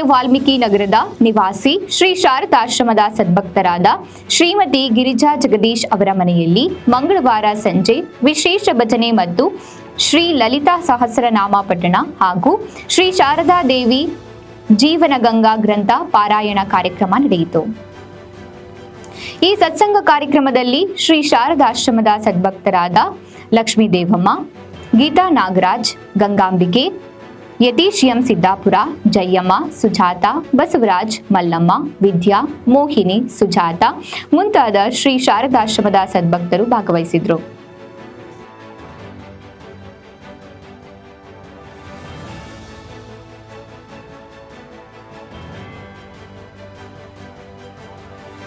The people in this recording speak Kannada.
ವಾಲ್ಮೀಕಿ ನಗರದ ನಿವಾಸಿ ಶ್ರೀ ಶಾರದಾಶ್ರಮದ ಸದ್ಭಕ್ತರಾದ ಶ್ರೀಮತಿ ಗಿರಿಜಾ ಜಗದೀಶ್ ಅವರ ಮನೆಯಲ್ಲಿ ಮಂಗಳವಾರ ಸಂಜೆ ವಿಶೇಷ ಭಜನೆ ಮತ್ತು ಶ್ರೀ ಲಲಿತಾ ಸಹಸ್ರನಾಮ ಪಠಣ ಹಾಗೂ ಶ್ರೀ ಶಾರದಾ ದೇವಿ ಜೀವನಗಂಗಾ ಗ್ರಂಥ ಪಾರಾಯಣ ಕಾರ್ಯಕ್ರಮ ನಡೆಯಿತು. ಈ ಸತ್ಸಂಗ ಕಾರ್ಯಕ್ರಮದಲ್ಲಿ ಶ್ರೀ ಶಾರದಾಶ್ರಮದ ಸದ್ಭಕ್ತರಾದ ಲಕ್ಷ್ಮೀ ದೇವಮ್ಮ, ಗೀತಾ ನಾಗರಾಜ್, ಗಂಗಾಂಬಿಕೆ, ಯತೀಶ್ ಎಂ ಸಿದ್ದಾಪುರ, ಜಯಮ್ಮ, ಸುಜಾತ, ಬಸವರಾಜ್, ಮಲ್ಲಮ್ಮ, ವಿದ್ಯಾ, ಮೋಹಿನಿ, ಸುಜಾತ ಮುಂತಾದ ಶ್ರೀ ಶಾರದಾಶ್ರಮದ ಸದ್ಭಕ್ತರು ಭಾಗವಹಿಸಿದ್ರು.